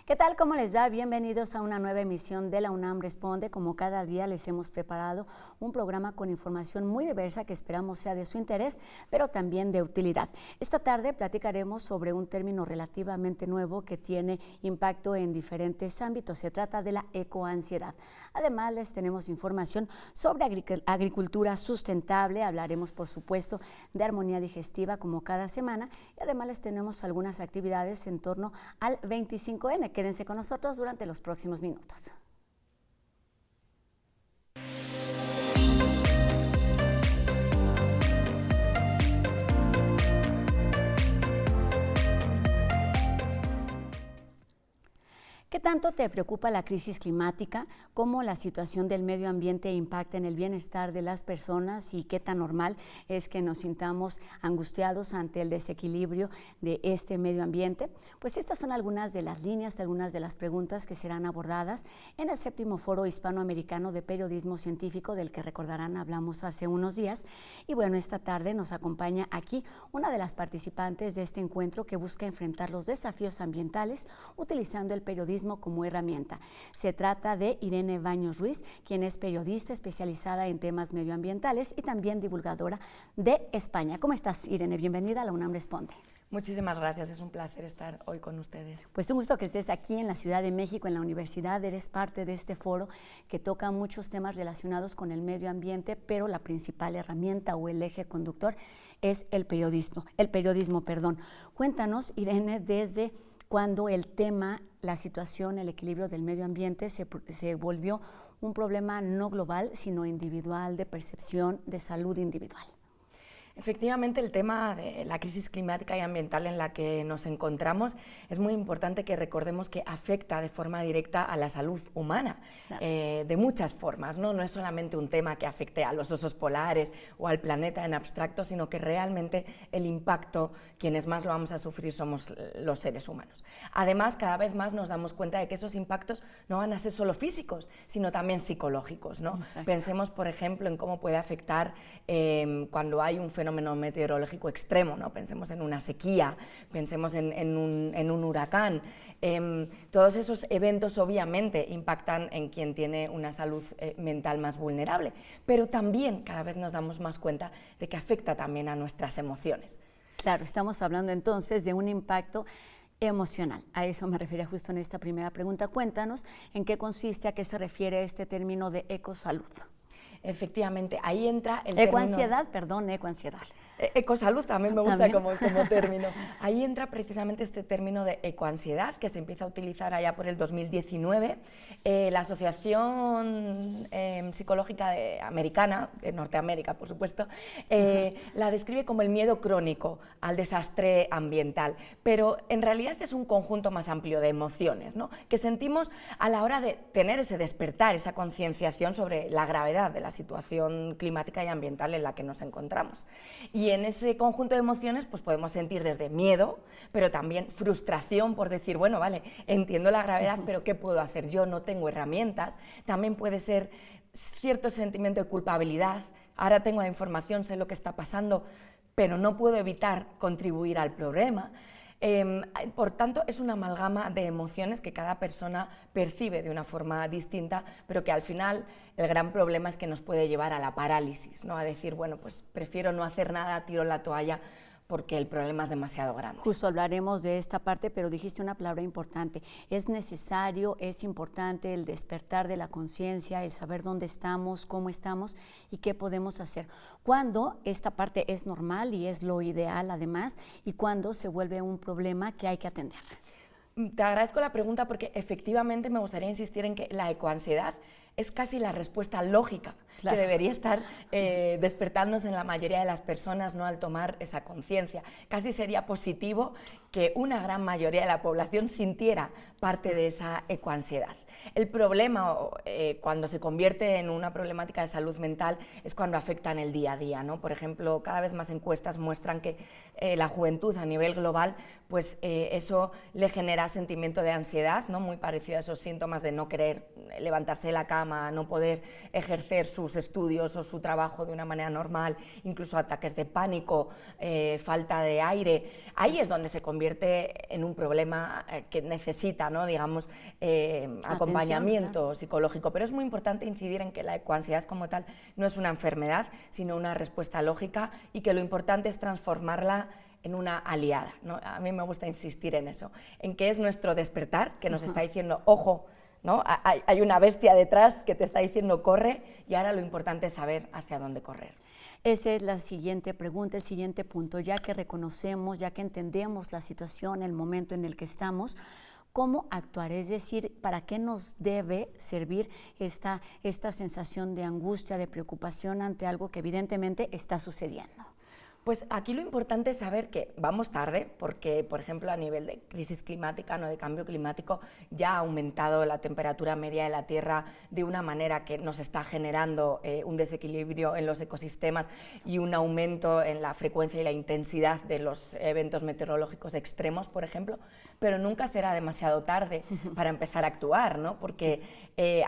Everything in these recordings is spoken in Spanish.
¿Qué tal? ¿Cómo les va? Bienvenidos a una nueva emisión de la UNAM Responde. Como cada día les hemos preparado un programa con información muy diversa que esperamos sea de su interés, pero también de utilidad. Esta tarde platicaremos sobre un término relativamente nuevo que tiene impacto en diferentes ámbitos. Se trata de la ecoansiedad. Además, les tenemos información sobre agricultura sustentable. Hablaremos, por supuesto, de armonía digestiva como cada semana. Y además les tenemos algunas actividades en torno al 25N. Quédense con nosotros durante los próximos minutos. ¿Qué tanto te preocupa la crisis climática? ¿Cómo la situación del medio ambiente impacta en el bienestar de las personas? ¿Y qué tan normal es que nos sintamos angustiados ante el desequilibrio de este medio ambiente? Pues estas son algunas de las líneas, algunas de las preguntas que serán abordadas en el 7º Foro Hispanoamericano de Periodismo Científico, del que recordarán hablamos hace unos días. Y bueno, esta tarde nos acompaña aquí una de las participantes de este encuentro que busca enfrentar los desafíos ambientales utilizando el periodismo como herramienta. Se trata de Irene Baños Ruiz, quien es periodista especializada en temas medioambientales y también divulgadora de España. ¿Cómo estás, Irene? Bienvenida a la UNAM Responde. Muchísimas gracias, es un placer estar hoy con ustedes. Pues un gusto que estés aquí en la Ciudad de México, en la universidad. Eres parte de este foro que toca muchos temas relacionados con el medio ambiente, pero la principal herramienta o el eje conductor es el periodismo. Cuéntanos, Irene, desde cuando el tema, la situación, el equilibrio del medio ambiente se volvió un problema no global, sino individual, de percepción, de salud individual. Efectivamente, el tema de la crisis climática y ambiental en la que nos encontramos es muy importante que recordemos que afecta de forma directa a la salud humana, claro. De muchas formas, ¿no? No es solamente un tema que afecte a los osos polares o al planeta en abstracto, sino que realmente el impacto, quienes más lo vamos a sufrir somos los seres humanos. Además, cada vez más nos damos cuenta de que esos impactos no van a ser solo físicos, sino también psicológicos, ¿no? Pensemos, por ejemplo, en cómo puede afectar cuando hay un fenómeno meteorológico extremo, ¿no? Pensemos en una sequía, pensemos en un huracán. Todos esos eventos obviamente impactan en quien tiene una salud mental más vulnerable, pero también cada vez nos damos más cuenta de que afecta también a nuestras emociones. Claro, estamos hablando entonces de un impacto emocional. A eso me refería justo en esta primera pregunta. Cuéntanos en qué consiste, a qué se refiere este término de ecosalud. Efectivamente, ahí entra el ecoansiedad. Ecosalud también me gusta como término. Ahí entra precisamente este término de ecoansiedad, que se empieza a utilizar allá por el 2019. La Asociación Psicológica Americana, de Norteamérica, por supuesto, la describe como el miedo crónico al desastre ambiental, pero en realidad es un conjunto más amplio de emociones, ¿no?, que sentimos a la hora de tener ese despertar, esa concienciación sobre la gravedad de la situación climática y ambiental en la que nos encontramos. Y en ese conjunto de emociones pues podemos sentir desde miedo, pero también frustración por decir, bueno, vale, entiendo la gravedad, pero ¿qué puedo hacer? Yo no tengo herramientas. También puede ser cierto sentimiento de culpabilidad. Ahora tengo la información, sé lo que está pasando, pero no puedo evitar contribuir al problema. Por tanto, es una amalgama de emociones que cada persona percibe de una forma distinta, pero que al final el gran problema es que nos puede llevar a la parálisis, ¿no? A decir, bueno, pues prefiero no hacer nada, tiro la toalla, porque el problema es demasiado grande. Justo hablaremos de esta parte, pero dijiste una palabra importante. Es necesario, es importante el despertar de la conciencia, el saber dónde estamos, cómo estamos y qué podemos hacer. Cuando esta parte es normal y es lo ideal además, y cuando se vuelve un problema que hay que atender. Te agradezco la pregunta porque efectivamente me gustaría insistir en que la ecoansiedad es casi la respuesta lógica, claro, que debería estar despertándonos en la mayoría de las personas, ¿no?, al tomar esa conciencia. Casi sería positivo que una gran mayoría de la población sintiera parte de esa ecoansiedad. El problema, cuando se convierte en una problemática de salud mental, es cuando afecta en el día a día, ¿no? Por ejemplo, cada vez más encuestas muestran que la juventud a nivel global, pues eso le genera sentimiento de ansiedad, ¿no? Muy parecido a esos síntomas de no querer levantarse de la cama, no poder ejercer sus estudios o su trabajo de una manera normal, incluso ataques de pánico, falta de aire. Ahí es donde se convierte en un problema que necesita, ¿no? Digamos, acompañamiento, claro, psicológico. Pero es muy importante incidir en que la ecoansiedad como tal no es una enfermedad, sino una respuesta lógica, y que lo importante es transformarla en una aliada, ¿no? A mí me gusta insistir en eso, en que es nuestro despertar, que nos está diciendo, ojo, ¿no? Hay una bestia detrás que te está diciendo corre, y ahora lo importante es saber hacia dónde correr. Esa es la siguiente pregunta, el siguiente punto. Ya que reconocemos, ya que entendemos la situación, el momento en el que estamos, ¿cómo actuar? Es decir, ¿para qué nos debe servir esta sensación de angustia, de preocupación ante algo que evidentemente está sucediendo? Pues aquí lo importante es saber que vamos tarde, porque, por ejemplo, a nivel de crisis climática, no de cambio climático, ya ha aumentado la temperatura media de la Tierra de una manera que nos está generando un desequilibrio en los ecosistemas y un aumento en la frecuencia y la intensidad de los eventos meteorológicos extremos, por ejemplo, pero nunca será demasiado tarde para empezar a actuar, ¿no? Porque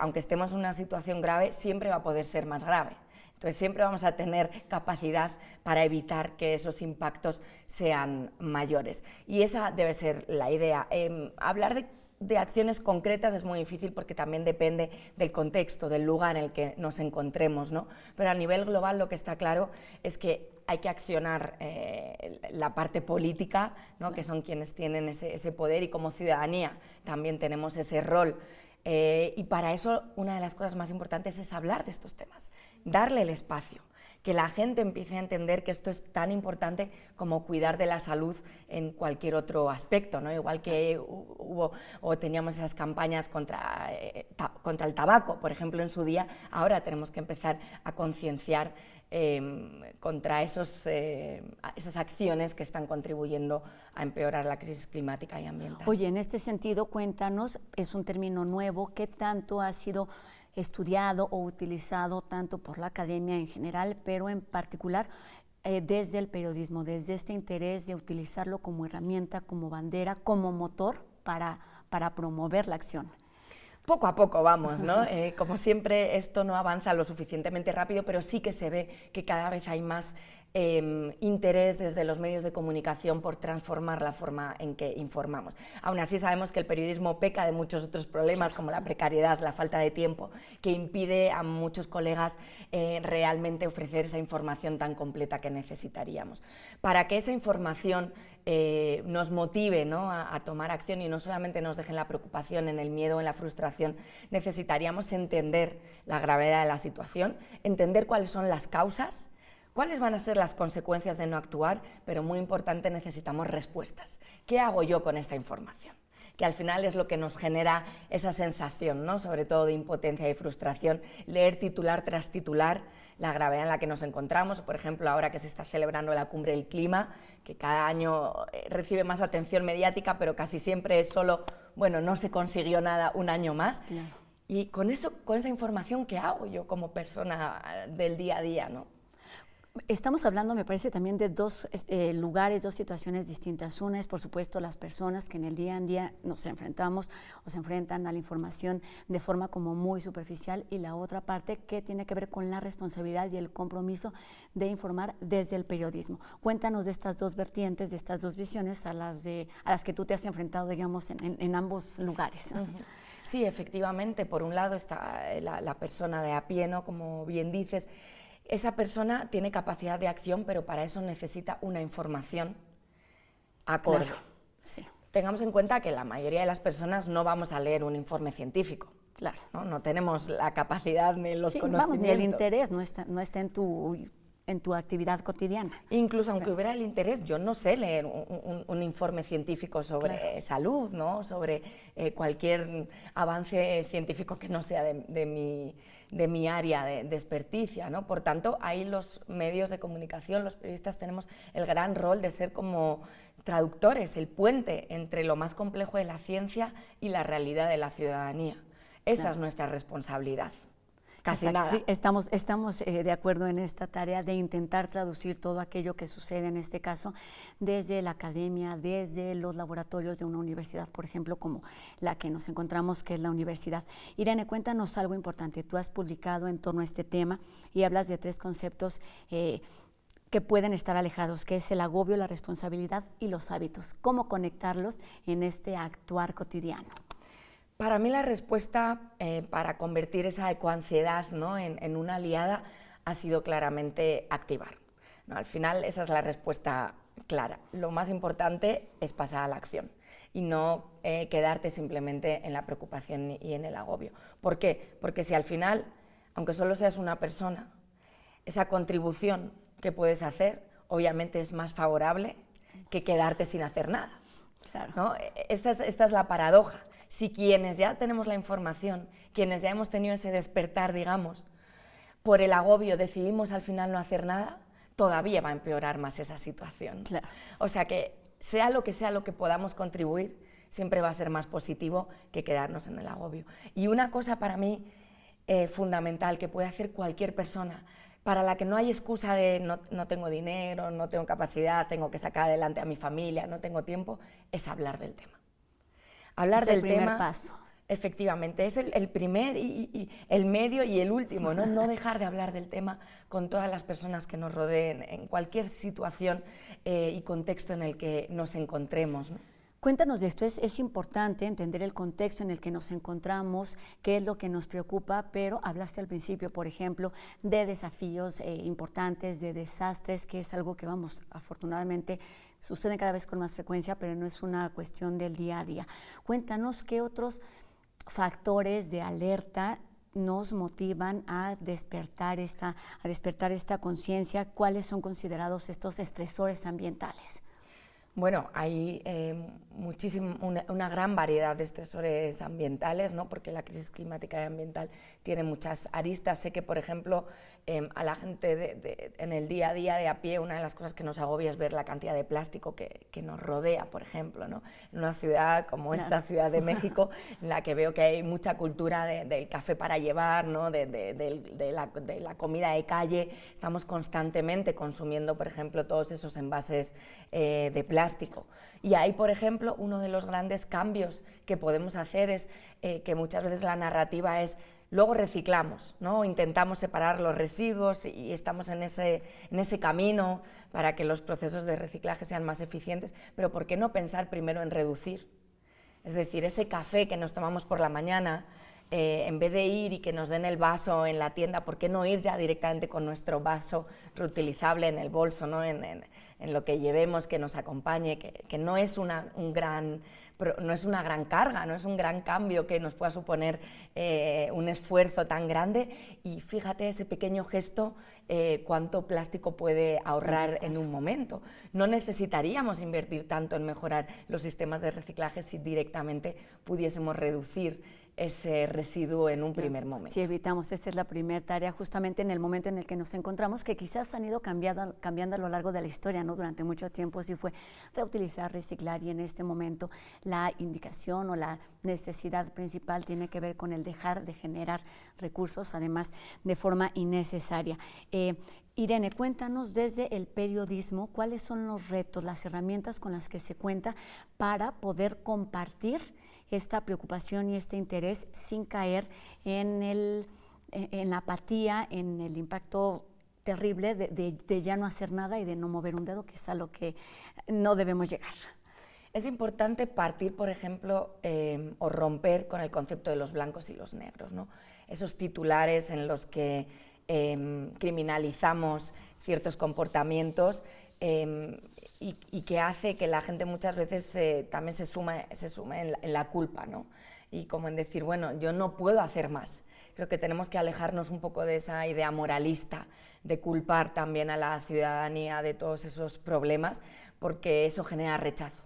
aunque estemos en una situación grave, siempre va a poder ser más grave. Entonces siempre vamos a tener capacidad para evitar que esos impactos sean mayores. Y esa debe ser la idea. Hablar de acciones concretas es muy difícil porque también depende del contexto, del lugar en el que nos encontremos, ¿no? Pero a nivel global lo que está claro es que hay que accionar la parte política, ¿no? Que son quienes tienen ese poder, y como ciudadanía también tenemos ese rol. Y para eso una de las cosas más importantes es hablar de estos temas, darle el espacio, que la gente empiece a entender que esto es tan importante como cuidar de la salud en cualquier otro aspecto, ¿no? Igual que teníamos esas campañas contra el tabaco, por ejemplo, en su día, ahora tenemos que empezar a concienciar contra esas acciones que están contribuyendo a empeorar la crisis climática y ambiental. Oye, en este sentido, cuéntanos, es un término nuevo, ¿qué tanto ha sido estudiado o utilizado tanto por la academia en general, pero en particular desde el periodismo, desde este interés de utilizarlo como herramienta, como bandera, como motor para promover la acción? Poco a poco vamos, ¿no? Como siempre, esto no avanza lo suficientemente rápido, pero sí que se ve que cada vez hay más interés desde los medios de comunicación por transformar la forma en que informamos. Aún así sabemos que el periodismo peca de muchos otros problemas, como la precariedad, la falta de tiempo, que impide a muchos colegas realmente ofrecer esa información tan completa que necesitaríamos. Para que esa información nos motive, ¿no?, a tomar acción y no solamente nos deje en la preocupación, en el miedo, en la frustración, necesitaríamos entender la gravedad de la situación, entender cuáles son las causas, cuáles van a ser las consecuencias de no actuar, pero muy importante, necesitamos respuestas. ¿Qué hago yo con esta información? Que al final es lo que nos genera esa sensación, ¿no?, sobre todo de impotencia y frustración, leer titular tras titular la gravedad en la que nos encontramos. Por ejemplo, ahora que se está celebrando la Cumbre del Clima, que cada año recibe más atención mediática, pero casi siempre es solo, bueno, no se consiguió nada un año más. Claro. Y con esa información, ¿qué hago yo como persona del día a día, ¿no? Estamos hablando, me parece, también de dos lugares, dos situaciones distintas. Una es, por supuesto, las personas que en el día a día nos enfrentamos o se enfrentan a la información de forma como muy superficial, y la otra parte que tiene que ver con la responsabilidad y el compromiso de informar desde el periodismo. Cuéntanos de estas dos vertientes, de estas dos visiones a las que tú te has enfrentado, digamos, en ambos lugares. Uh-huh. Sí, efectivamente, por un lado está la persona de a pie, ¿no?, como bien dices. Esa persona tiene capacidad de acción, pero para eso necesita una información acorde. Claro, sí. Tengamos en cuenta que la mayoría de las personas no vamos a leer un informe científico. Claro. No tenemos la capacidad ni los conocimientos. Vamos, ni el interés no está en tu actividad cotidiana. Incluso aunque hubiera el interés, yo no sé leer un informe científico sobre salud, ¿no?, sobre cualquier avance científico que no sea de mi área de experticia, ¿no? Por tanto, ahí los medios de comunicación, los periodistas, tenemos el gran rol de ser como traductores, el puente entre lo más complejo de la ciencia y la realidad de la ciudadanía. Esa Claro. es nuestra responsabilidad. Casi Exacto, nada. sí, estamos de acuerdo en esta tarea de intentar traducir todo aquello que sucede en este caso desde la academia, desde los laboratorios de una universidad, por ejemplo, como la que nos encontramos, que es la universidad. Irene, cuéntanos algo importante. Tú has publicado en torno a este tema y hablas de 3 conceptos que pueden estar alejados, que es el agobio, la responsabilidad y los hábitos. ¿Cómo conectarlos en este actuar cotidiano? Para mí la respuesta para convertir esa ecoansiedad, ¿no?, en una aliada ha sido claramente activar, ¿no? Al final esa es la respuesta clara. Lo más importante es pasar a la acción y no quedarte simplemente en la preocupación y en el agobio. ¿Por qué? Porque si al final, aunque solo seas una persona, esa contribución que puedes hacer obviamente es más favorable que quedarte sin hacer nada. Claro. ¿No? Esta es la paradoja. Si quienes ya tenemos la información, quienes ya hemos tenido ese despertar, digamos, por el agobio decidimos al final no hacer nada, todavía va a empeorar más esa situación. Claro. O sea que sea lo que podamos contribuir, siempre va a ser más positivo que quedarnos en el agobio. Y una cosa para mí fundamental que puede hacer cualquier persona, para la que no hay excusa de no tengo dinero, no tengo capacidad, tengo que sacar adelante a mi familia, no tengo tiempo, es hablar del tema. Hablar del tema, el primer paso. efectivamente, es el primer y el medio y el último, ¿no? No dejar de hablar del tema con todas las personas que nos rodeen, en cualquier situación y contexto en el que nos encontremos, ¿no? Cuéntanos de esto, es importante entender el contexto en el que nos encontramos, qué es lo que nos preocupa, pero hablaste al principio, por ejemplo, de desafíos importantes, de desastres, que es algo que afortunadamente sucede cada vez con más frecuencia, pero no es una cuestión del día a día. Cuéntanos qué otros factores de alerta nos motivan a despertar esta conciencia, cuáles son considerados estos estresores ambientales. Bueno, hay una gran variedad de estresores ambientales, ¿no? Porque la crisis climática y ambiental tiene muchas aristas. Sé que, por ejemplo, a la gente en el día a día de a pie, una de las cosas que nos agobia es ver la cantidad de plástico que nos rodea, por ejemplo, ¿no? En una ciudad como esta Ciudad de México, en la que veo que hay mucha cultura del café para llevar, ¿no? de la comida de calle, estamos constantemente consumiendo, por ejemplo, todos esos envases de plástico. Y ahí, por ejemplo, uno de los grandes cambios que podemos hacer es que muchas veces la narrativa es luego reciclamos, ¿no? Intentamos separar los residuos y estamos en ese camino para que los procesos de reciclaje sean más eficientes, pero ¿por qué no pensar primero en reducir? Es decir, ese café que nos tomamos por la mañana, en vez de ir y que nos den el vaso en la tienda, ¿por qué no ir ya directamente con nuestro vaso reutilizable en el bolso, ¿no? en lo que llevemos, que nos acompañe, que no es una gran carga, no es un gran cambio que nos pueda suponer un esfuerzo tan grande? Y fíjate ese pequeño gesto, cuánto plástico puede ahorrar en un momento. No necesitaríamos invertir tanto en mejorar los sistemas de reciclaje si directamente pudiésemos reducir ese residuo en un primer momento. Si evitamos, esta es la primera tarea, justamente en el momento en el que nos encontramos, que quizás han ido cambiando a lo largo de la historia, ¿no? Durante mucho tiempo sí fue reutilizar, reciclar, y en este momento la indicación o la necesidad principal tiene que ver con el dejar de generar recursos, además de forma innecesaria. Irene, cuéntanos desde el periodismo cuáles son los retos, las herramientas con las que se cuenta para poder compartir esta preocupación y este interés sin caer en la apatía, en el impacto terrible de ya no hacer nada y de no mover un dedo, que es a lo que no debemos llegar. Es importante partir, por ejemplo, o romper con el concepto de los blancos y los negros, ¿no? Esos titulares en los que criminalizamos ciertos comportamientos y que hace que la gente muchas veces también se sume en la culpa, ¿no? Y como en decir, bueno, yo no puedo hacer más. Creo que tenemos que alejarnos un poco de esa idea moralista de culpar también a la ciudadanía de todos esos problemas, porque eso genera rechazo.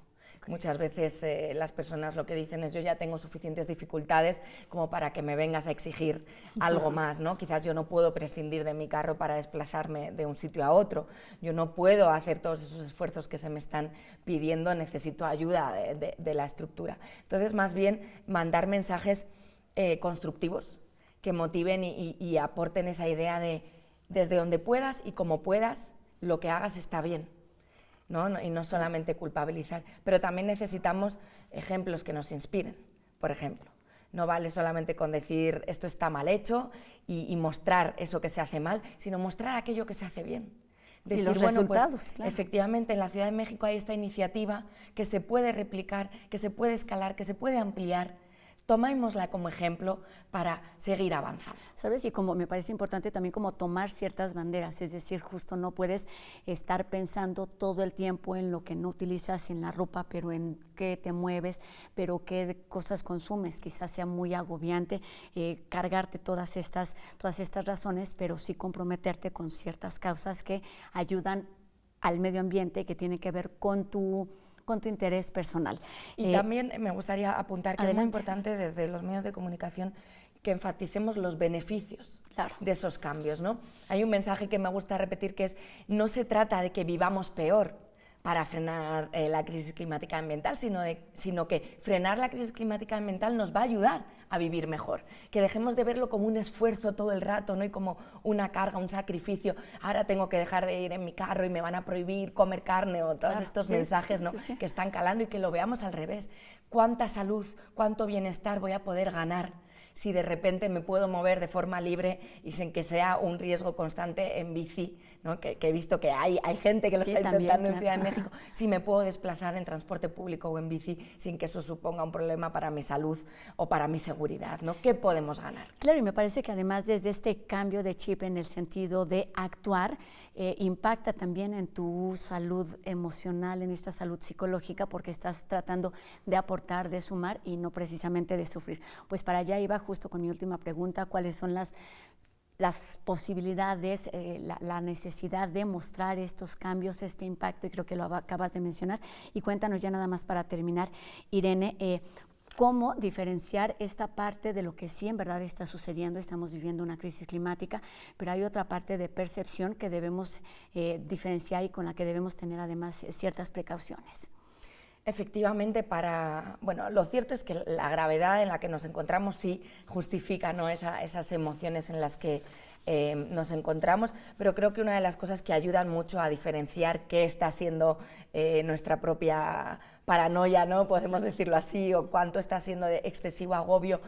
Muchas veces las personas lo que dicen es: yo ya tengo suficientes dificultades como para que me vengas a exigir algo más, ¿no? Quizás yo no puedo prescindir de mi carro para desplazarme de un sitio a otro, yo no puedo hacer todos esos esfuerzos que se me están pidiendo, necesito ayuda de la estructura. Entonces, más bien, mandar mensajes constructivos, que motiven y aporten esa idea de desde donde puedas y como puedas, lo que hagas está bien, ¿no? Y no solamente culpabilizar, pero también necesitamos ejemplos que nos inspiren, por ejemplo. No vale solamente con decir esto está mal hecho y mostrar eso que se hace mal, sino mostrar aquello que se hace bien. Decir, y los resultados, pues, claro. Efectivamente, en la Ciudad de México hay esta iniciativa que se puede replicar, que se puede escalar, que se puede ampliar. Tomémosla como ejemplo para seguir avanzando. ¿Sabes? Y como me parece importante también como tomar ciertas banderas, es decir, justo no puedes estar pensando todo el tiempo en lo que no utilizas en la ropa, pero en qué te mueves, pero qué cosas consumes. Quizás sea muy agobiante cargarte todas estas razones, pero sí comprometerte con ciertas causas que ayudan al medio ambiente, que tiene que ver con tu interés personal. Y también me gustaría apuntar que adelante. Es muy importante desde los medios de comunicación que enfaticemos los beneficios de esos cambios, ¿no? Hay un mensaje que me gusta repetir que es: no se trata de que vivamos peor para frenar la crisis climática ambiental, sino que frenar la crisis climática ambiental nos va a ayudar a vivir mejor, que dejemos de verlo como un esfuerzo todo el rato, ¿no? Y como una carga, un sacrificio. Ahora tengo que dejar de ir en mi carro y me van a prohibir comer carne, o todos estos mensajes, ¿no? Que están calando, y que lo veamos al revés. ¿Cuánta salud, cuánto bienestar voy a poder ganar si de repente me puedo mover de forma libre y sin que sea un riesgo constante en bici, ¿no? que he visto que hay gente que lo está intentando en Ciudad de México, si me puedo desplazar en transporte público o en bici sin que eso suponga un problema para mi salud o para mi seguridad, ¿no? ¿Qué podemos ganar? Claro, y me parece que además desde este cambio de chip en el sentido de actuar, impacta también en tu salud emocional, en esta salud psicológica, porque estás tratando de aportar, de sumar y no precisamente de sufrir. Pues para allá iba justo con mi última pregunta: ¿cuáles son las posibilidades, la necesidad de mostrar estos cambios, este impacto? Y creo que lo acabas de mencionar. Y cuéntanos ya nada más para terminar, Irene, cómo diferenciar esta parte de lo que sí en verdad está sucediendo. Estamos viviendo una crisis climática, pero hay otra parte de percepción que debemos diferenciar y con la que debemos tener además ciertas precauciones. Efectivamente, lo cierto es que la gravedad en la que nos encontramos sí justifica, ¿no? esas emociones en las que nos encontramos, pero creo que una de las cosas que ayudan mucho a diferenciar qué está siendo nuestra propia paranoia, ¿no? Podemos decirlo así, o cuánto está siendo de excesivo agobio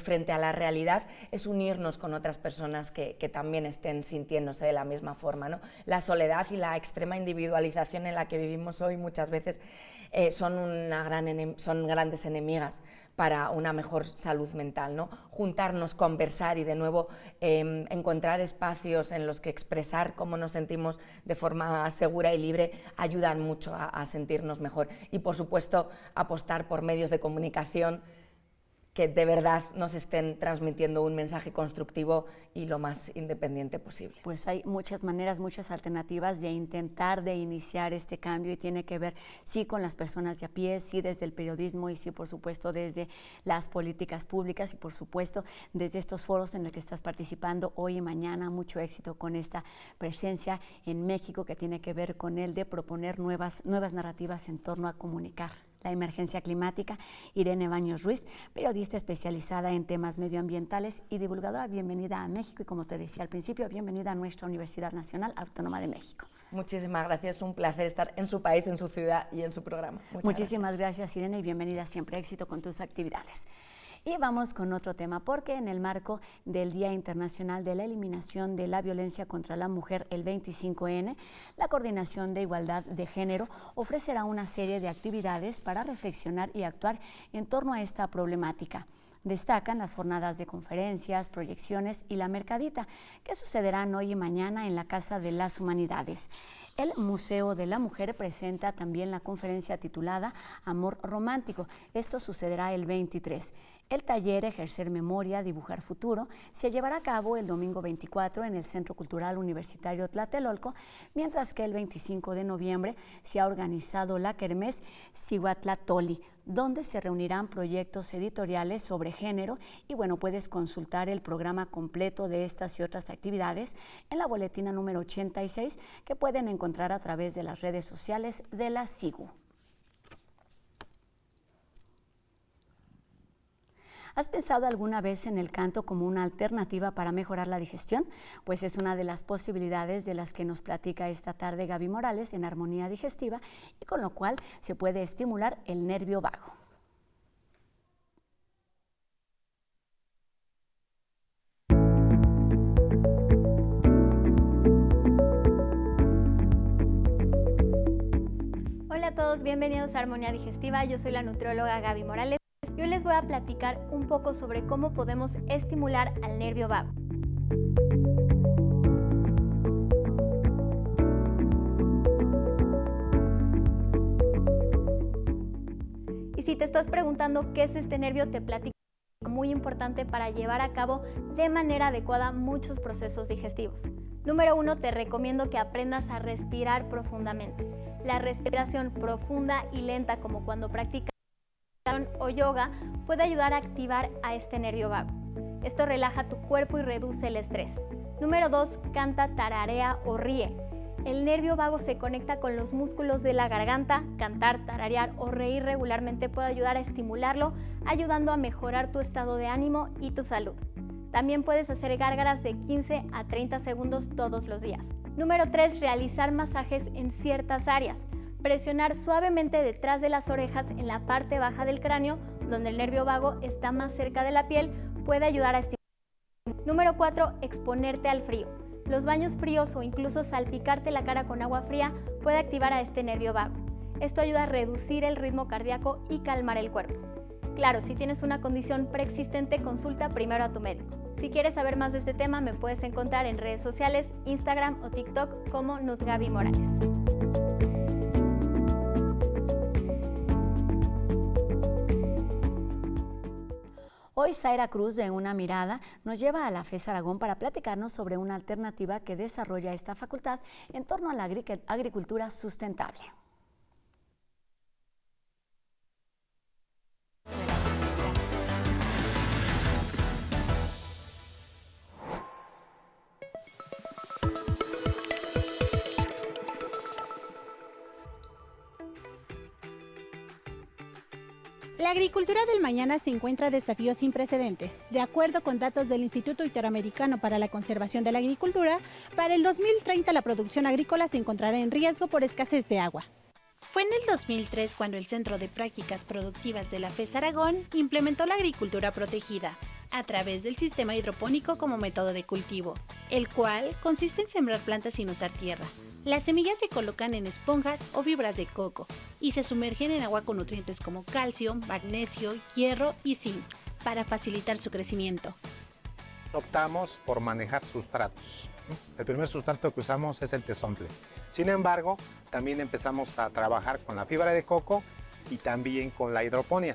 frente a la realidad, es unirnos con otras personas que también estén sintiéndose de la misma forma, ¿no? La soledad y la extrema individualización en la que vivimos hoy muchas veces son grandes enemigas para una mejor salud mental, ¿no? Juntarnos, conversar y de nuevo encontrar espacios en los que expresar cómo nos sentimos de forma segura y libre ayudan mucho a sentirnos mejor. Y por supuesto apostar por medios de comunicación que de verdad nos estén transmitiendo un mensaje constructivo y lo más independiente posible. Pues hay muchas maneras, muchas alternativas de intentar de iniciar este cambio, y tiene que ver sí con las personas de a pie, sí desde el periodismo, y sí por supuesto desde las políticas públicas, y por supuesto desde estos foros en los que estás participando hoy y mañana. Mucho éxito con esta presencia en México, que tiene que ver con el de proponer nuevas narrativas en torno a comunicar la emergencia climática. Irene Baños Ruiz, periodista especializada en temas medioambientales y divulgadora, bienvenida a México, y como te decía al principio, bienvenida a nuestra Universidad Nacional Autónoma de México. Muchísimas gracias, es un placer estar en su país, en su ciudad y en su programa. Muchísimas gracias, Irene, y bienvenida siempre. Éxito con tus actividades. Y vamos con otro tema, porque en el marco del Día Internacional de la Eliminación de la Violencia contra la Mujer, el 25N, la Coordinación de Igualdad de Género ofrecerá una serie de actividades para reflexionar y actuar en torno a esta problemática. Destacan las jornadas de conferencias, proyecciones y la mercadita, que sucederán hoy y mañana en la Casa de las Humanidades. El Museo de la Mujer presenta también la conferencia titulada Amor Romántico. Esto sucederá el 23. El taller Ejercer Memoria, Dibujar Futuro se llevará a cabo el domingo 24 en el Centro Cultural Universitario Tlatelolco, mientras que el 25 de noviembre se ha organizado la Kermés Cihuatlatoli, donde se reunirán proyectos editoriales sobre género. Y bueno, puedes consultar el programa completo de estas y otras actividades en la boletina número 86, que pueden encontrar a través de las redes sociales de la SIGU. ¿Has pensado alguna vez en el canto como una alternativa para mejorar la digestión? Pues es una de las posibilidades de las que nos platica esta tarde Gaby Morales en Armonía Digestiva, y con lo cual se puede estimular el nervio vago. Hola a todos, bienvenidos a Armonía Digestiva. Yo soy la nutrióloga Gaby Morales y hoy les voy a platicar un poco sobre cómo podemos estimular al nervio vago. Y si te estás preguntando qué es este nervio, te platico muy importante para llevar a cabo de manera adecuada muchos procesos digestivos. Número 1, te recomiendo que aprendas a respirar profundamente. La respiración profunda y lenta, como cuando practicas o yoga, puede ayudar a activar a este nervio vago. Esto relaja tu cuerpo y reduce el estrés. Número 2, canta, tararea o ríe. El nervio vago se conecta con los músculos de la garganta. Cantar, tararear o reír regularmente puede ayudar a estimularlo, ayudando a mejorar tu estado de ánimo y tu salud. También puedes hacer gárgaras de 15 a 30 segundos todos los días. Número 3, realizar masajes en ciertas áreas. Presionar suavemente detrás de las orejas en la parte baja del cráneo, donde el nervio vago está más cerca de la piel, puede ayudar a estimular. Número 4, exponerte al frío. Los baños fríos o incluso salpicarte la cara con agua fría puede activar a este nervio vago. Esto ayuda a reducir el ritmo cardíaco y calmar el cuerpo. Claro, si tienes una condición preexistente, consulta primero a tu médico. Si quieres saber más de este tema, me puedes encontrar en redes sociales, Instagram o TikTok como NutGaby Morales. Hoy Zaira Cruz, de Una Mirada, nos lleva a la FES Aragón para platicarnos sobre una alternativa que desarrolla esta facultad en torno a la agricultura sustentable. La agricultura del mañana se encuentra desafíos sin precedentes. De acuerdo con datos del Instituto Interamericano para la Conservación de la Agricultura, para el 2030 la producción agrícola se encontrará en riesgo por escasez de agua. Fue en el 2003 cuando el Centro de Prácticas Productivas de la FES Aragón implementó la agricultura protegida a través del sistema hidropónico como método de cultivo, el cual consiste en sembrar plantas sin usar tierra. Las semillas se colocan en esponjas o fibras de coco y se sumergen en agua con nutrientes como calcio, magnesio, hierro y zinc para facilitar su crecimiento. Optamos por manejar sustratos. El primer sustrato que usamos es el tezontle. Sin embargo, también empezamos a trabajar con la fibra de coco y también con la hidroponía.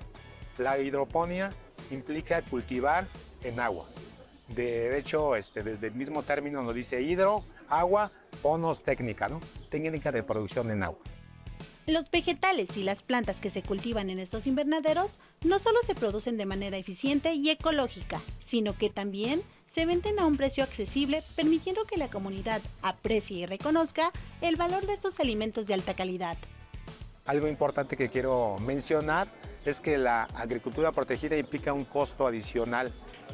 La hidroponía implica cultivar en agua. De hecho, desde el mismo término nos dice hidro, agua, ponos, técnica, ¿no? Técnica de producción en agua. Los vegetales y las plantas que se cultivan en estos invernaderos no solo se producen de manera eficiente y ecológica, sino que también se venden a un precio accesible, permitiendo que la comunidad aprecie y reconozca el valor de estos alimentos de alta calidad. Algo importante que quiero mencionar es que la agricultura protegida implica un costo adicional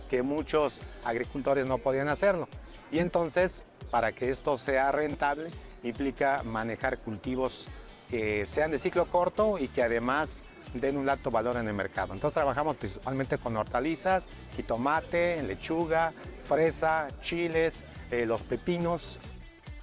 que muchos agricultores no podían hacerlo. Y entonces, para que esto sea rentable, implica manejar cultivos que sean de ciclo corto y que además den un alto valor en el mercado. Entonces trabajamos principalmente con hortalizas, jitomate, lechuga, fresa, chiles, los pepinos.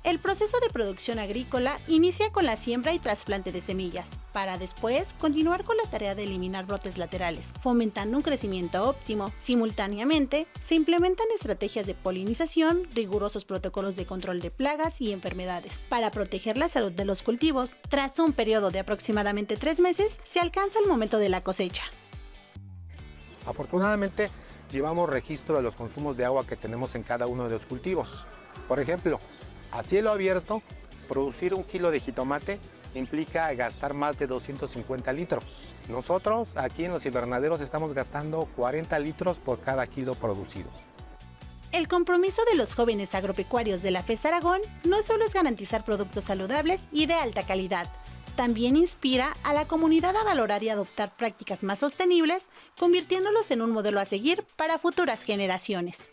El proceso de producción agrícola inicia con la siembra y trasplante de semillas, para después continuar con la tarea de eliminar brotes laterales, fomentando un crecimiento óptimo. Simultáneamente, se implementan estrategias de polinización, rigurosos protocolos de control de plagas y enfermedades, para proteger la salud de los cultivos. Tras un periodo de aproximadamente 3 meses, se alcanza el momento de la cosecha. Afortunadamente, llevamos registro de los consumos de agua que tenemos en cada uno de los cultivos. Por ejemplo, a cielo abierto, producir 1 kilo de jitomate implica gastar más de 250 litros. Nosotros aquí en los invernaderos estamos gastando 40 litros por cada kilo producido. El compromiso de los jóvenes agropecuarios de la FES Aragón no solo es garantizar productos saludables y de alta calidad, También inspira a la comunidad a valorar y adoptar prácticas más sostenibles, convirtiéndolos en un modelo a seguir para futuras generaciones.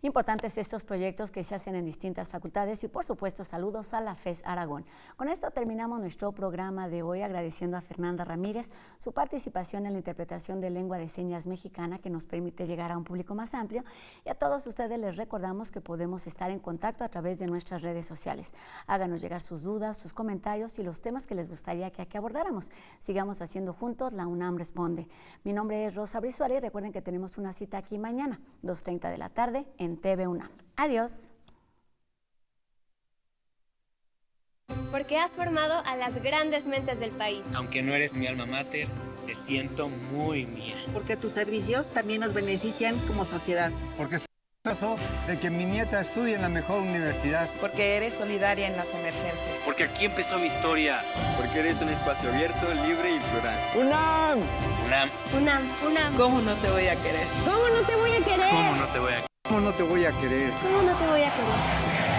Importantes estos proyectos que se hacen en distintas facultades y por supuesto saludos a la FES Aragón. Con esto terminamos nuestro programa de hoy agradeciendo a Fernanda Ramírez su participación en la interpretación de lengua de señas mexicana que nos permite llegar a un público más amplio, y a todos ustedes les recordamos que podemos estar en contacto a través de nuestras redes sociales. Háganos llegar sus dudas, sus comentarios y los temas que les gustaría que aquí abordáramos. Sigamos haciendo juntos La UNAM Responde. Mi nombre es Rosa Brizuela y recuerden que tenemos una cita aquí mañana, 2:30 de la tarde en TV UNAM. Adiós. Porque has formado a las grandes mentes del país. Aunque no eres mi alma mater, te siento muy mía. Porque tus servicios también nos benefician como sociedad. Porque estoy orgulloso de que mi nieta estudie en la mejor universidad. Porque eres solidaria en las emergencias. Porque aquí empezó mi historia. Porque eres un espacio abierto, libre y plural. ¡UNAM! UNAM. UNAM, UNAM. ¿Cómo no te voy a querer? ¿Cómo no te voy a querer? ¿Cómo no te voy a ¿Cómo no te voy a querer? ¿Cómo no te voy a querer?